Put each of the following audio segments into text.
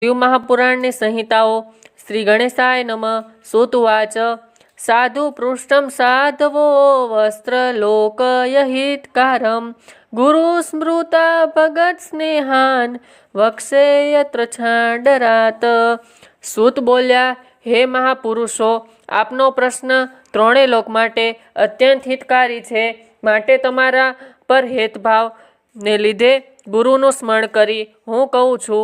शिव महापुराणनी संहिताओ। श्री गणेशाय नमः। सूतुवाच। साधु पृष्ठं साधवो वस्त्रलोकयहितकारं गुरु स्मृता भगत स्नेहान वक्षे यत्र छांडरात। सूत बोल्या, हे महापुरुषो, आपनो प्रश्न त्रोणे लोक माटे अत्यंत हितकारी छे, माटे तमारा पर हेतभाव ने लीधे गुरुનું સ્મરણ કરી હું કહું છું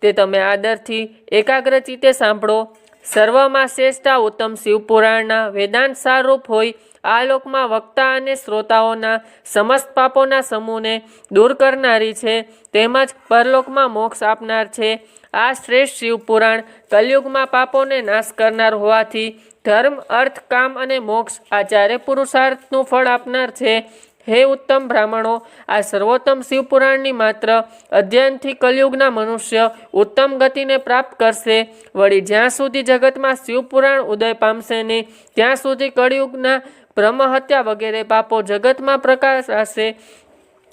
તે તમે આદરથી એકાગ્રચિત્તે સાંભળો। સર્વમાં શ્રેષ્ઠ ઉત્તમ શિવપુરાણના વેદાંત સારરૂપ હોઈ આ લોકમાં વક્તા અને શ્રોતાઓના સમસ્ત પાપોના સમૂહને દૂર કરનારી છે, તેમજ પરલોકમાં મોક્ષ આપનાર છે। આ શ્રેષ્ઠ શિવપુરાણ કલયુગમાં પાપોને નાશ કરનાર હોવાથી ધર્મ, અર્થ, કામ અને મોક્ષ આ ચારે પુરુષાર્થનું ફળ આપનાર છે। हे उत्तम ब्राह्मणों, आ सर्वोत्तम शिवपुराणनी मात्र अध्ययनथी कलयुगना मनुष्य उत्तम गतिने प्राप्त करशे। वળી ज्यां सुधी जगतमां शिवपुराण उदय पामशे नहीं त्यां सुधी कलयुगना ब्रह्महत्या वगैरे पापो जगतमां प्रकाशाशे।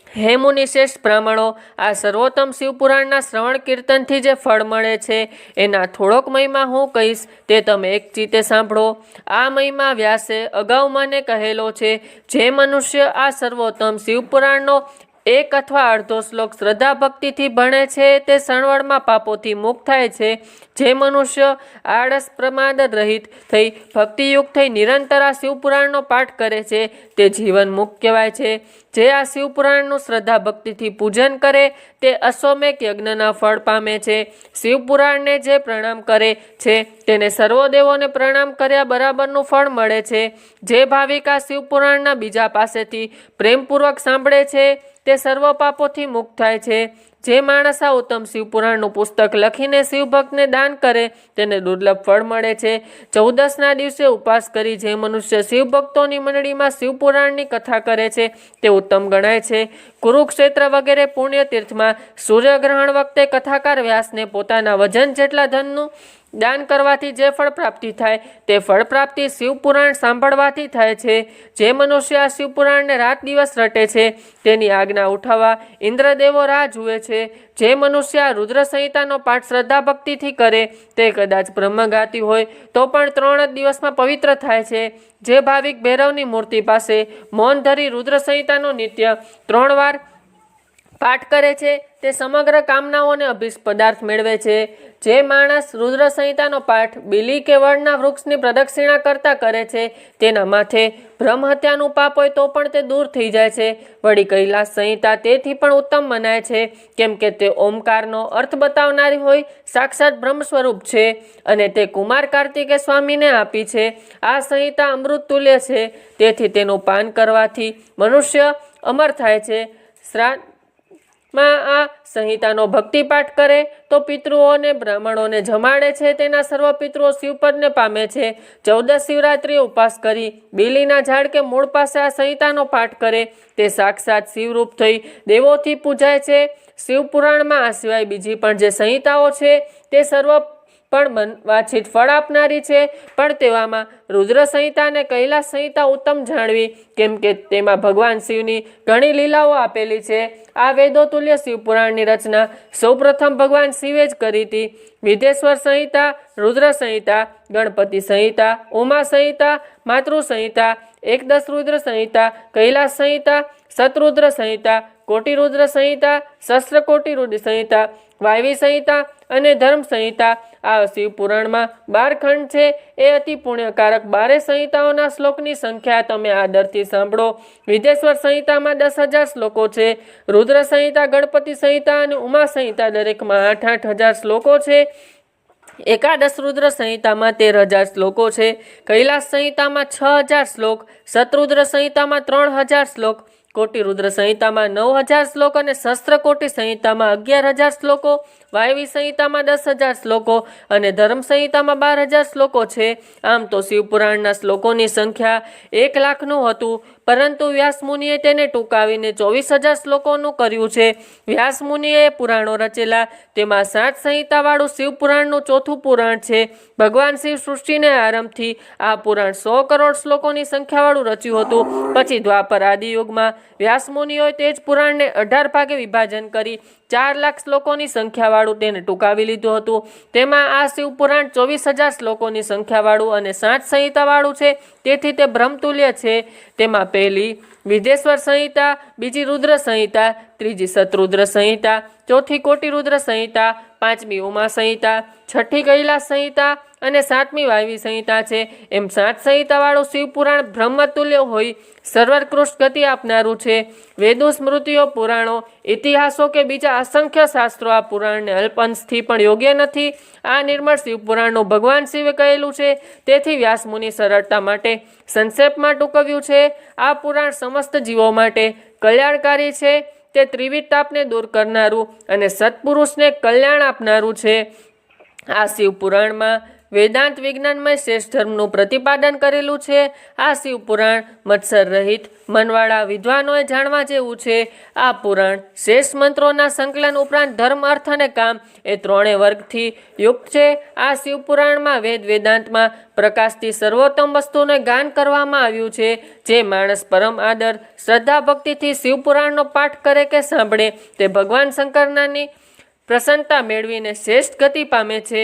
हे मुनिश्रेष्ठ ब्राह्मणों, आ सर्वोत्तम शिवपुराणना श्रवण कीर्तनथी जे फळ मळे छे एना थोड़ोक महिमा हूँ कहीश, ते तमे एक चित्ते सांभळो। आ महिमा व्यासे अगाऊ मने कहेलो छे। जे मनुष्य आ सर्वोत्तम शिवपुराणनो एक अथवा अर्धो श्लोक श्रद्धा भक्ति भणे छे ते सणवड़मां पापोथी मुक्त थाय छे। जे मनुष्य आळस प्रमाद रहित थई भक्तियुक्त थई निरंतर आ शिवपुराणनो पाठ करे छे ते जीवन मुक्त कहेवाय छे। जे आ शिवपुराणनुं श्रद्धा भक्तिथी पूजन करे ते अश्वमेघ यज्ञना फळ पामे छे। शिवपुराणने जे प्रणाम करे छे तेने सर्वदेवोने प्रणाम कर्या बराबरनुं फळ मळे छे। जे भाविक आ शिवपुराणना बीजा पासेथी प्रेमपूर्वक सांभळे छे ते सर्व पापोथी मुक्त थाय छे। जे माणस आ उत्तम शिवपुराणनुं पुस्तक लखीने शिवभक्तने दान करे तेने दुर्लभ फळ मळे छे। 14ना दिवसे उपवास करी जे मनुष्य शिवभक्तोनी मंडळीमां शिवपुराणनी कथा करे छे ते उत्तम गणाय छे। कुरुक्षेत्र वगैरे पुण्यतीर्थमां सूर्यग्रहण वखते कथाकार व्यासने पोताना वजन जेटला धननुं दान करवाथी जे फळ प्राप्ति थाय ते फळ प्राप्ति शिवपुराण सांभळवाथी थाय छे। जे मनुष्य आ शिवपुराणने रात दिवस रटे छे तेनी आज्ञा उठावा इंद्रदेवो राह जुए छे। जे मनुष्य आ रुद्र संहितानो पाठ श्रद्धा भक्तिथी करे ते कदाच ब्रह्मघाती होय तो पण 3 दिवसमां पवित्र थाय छे। जे भाविक भैरवनी मूर्ति पासे मौन धरी रुद्र संहितानो नित्य 3 वार पाठ करे छे ते समग्र कामनाओने अभीष्ट पदार्थ मेळवे छे। जे माणस रुद्र संहितानो पाठ बीली के वडना वृक्षनी प्रदक्षिणा करता करे छे तेना माथे ब्रह्महत्यानुं पाप होय तो पण ते दूर थई जाय छे। वળી कैलास संहिता तेथी पण उत्तम मनाय छे केम के ते ओमकारनो अर्थ बतावनारी होय साक्षात ब्रह्म स्वरूप छे अने ते कुमार कार्तिकेय स्वामीने आपी छे। आ संहिता अमृत तुल्य छे, तेथी तेनुं पान करवाथी मनुष्य अमर थाय छे। श्राद्ध आ संहितानो भक्तिपाठ करे तो पितृओं ने ब्राह्मणों ने जमाड़े छे तेना सर्व पितृओ शिवपद ने पामे छे। 14 शिवरात्रि उपवास करी बीलीना झाड़ के मूळ पासे आ संहितानो पाठ करे ते साक्षात शिवरूप थई देवोथी पूजाय छे। शिवपुराणमां आ सिवाय बीजी पण जे संहिताओ छे ते सर्व पण वांछित फळ आपनारी छे, पण तेवामां रुद्र संहिता ने कैलास संहिता उत्तम जाणवी केम के तेमां भगवान शिवनी घणी लीलाओ आपेली छे। आ वेदो तुल्य शिवपुराणनी रचना सौप्रथम भगवान शिवे ज करी थी। विदेश्वर संहिता, रुद्र संहिता, गणपति संहिता, उमा संहिता, मातृ संहिता, एकदश रुद्र संहिता, कैलास संहिता, शतरुद्र संहिता, कोटि रुद्र संहिता, सहस्त्रकोटि रुद्र संहिता, वायवी संहिता अने धर्म संहिता आ शिवपुराणमां 12 खंड छे। ए अति पुण्यकारक 12 संहिताओना श्लोकनी संख्या तमे आदरथी सांभळो। विदेश्वर संहितामां 10,000 श्लोको छे। रुद्र संहिता, गणपति संहिता अने उमा संहिता दरेकमां 8-8 हज़ार श्लोको छे। एकादश रुद्र संहितामां 13,000 श्लोको छे। कैलास संहितामां 6,000 श्लोक, शतरुद्र संहितामां 3,000 श्लोक, कोटि रुद्र संहितामां 9,000 श्लोक अने सहस्त्रकोटि संहितामां 11,000 श्लोको, वायवी संहितामां 10,000 श्लोको अने धर्म संहितामां 12,000 श्लोको छे। आम तो शिवपुराणना श्लोकोनी संख्या 1,00,000 हतुं, परंतु व्यास मुनिए तेने टूंकावीने 24,000 श्लोकोनुं कर्युं छे। व्यास मुनिए पुराणो रचेला तेमां 7 संहितावाळुं शिवपुराणनुं चौथुं पुराण छे। भगवान शिव सृष्टिने आरंभथी आ पुराण 100 करोड़ श्लोकोनी संख्यावाळुं रच्युं हतुं। पछी द्वापर आदि युगमां व्यास मुनिओए तेज पुराणने 18 भागे विभाजन करी 4 લાખ શ્લોકોની સંખ્યાવાળું તેને ટૂંકાવી લીધું હતું. તેમાં આ શિવપુરાણ 24,000 શ્લોકોની સંખ્યાવાળું અને 7 સંહિતાવાળું છે, તેથી તે બ્રહ્મતુલ્ય છે. તેમાં પહેલી વિધેશ્વર સંહિતા, બીજી રુદ્ર સંહિતા, ત્રીજી શતરુદ્ર સંહિતા, ચોથી કોટિરુદ્ર સંહિતા, પાંચમી ઉમા સંહિતા, છઠ્ઠી કૈલાસ સંહિતા અને સાતમી વાયવી સંહિતા છે. એમ 7 સંહિતાવાળું શિવપુરાણ બ્રહ્મતુલ્ય હોઈ સર્વોત્કૃષ્ટ ગતિ આપનારું છે. વેદો, સ્મૃતિઓ, પુરાણો, ઇતિહાસો કે બીજા અસંખ્ય શાસ્ત્રો આ પુરાણને અલ્પંશથી પણ યોગ્ય નથી. આ નિર્મળ શિવપુરાણનું ભગવાન શિવે કહેલું છે, તેથી વ્યાસમુનિ સરળતા માટે સંક્ષેપમાં ટૂંકવ્યું છે. આ પુરાણ સમસ્ત જીવો માટે કલ્યાણકારી છે. તે ત્રિવિધ તાપને દૂર કરનારું અને સત્પુરુષને કલ્યાણ આપનારું છે. આ શિવપુરાણમાં વેદાંત વિજ્ઞાનમય શ્રેષ્ઠ ધર્મનું પ્રતિપાદન કરેલું છે. આ શિવપુરાણ મત્સર રહિત મનવાળા વિદ્વાનોએ જાણવા જેવું છે. આ પુરાણ શ્રેષ્ઠ મંત્રોના સંકલન ઉપરાંત ધર્મ, અર્થ અને કામ એ ત્રણેય વર્ગથી યુક્ત છે. આ શિવપુરાણમાં વેદાંતમાં પ્રકાશથી સર્વોત્તમ વસ્તુને ગાન કરવામાં આવ્યું છે. જે માણસ પરમ આદર, શ્રદ્ધા, ભક્તિથી શિવપુરાણનો પાઠ કરે કે સાંભળે તે ભગવાન શંકરની પ્રસન્નતા મેળવીને શ્રેષ્ઠ ગતિ પામે છે.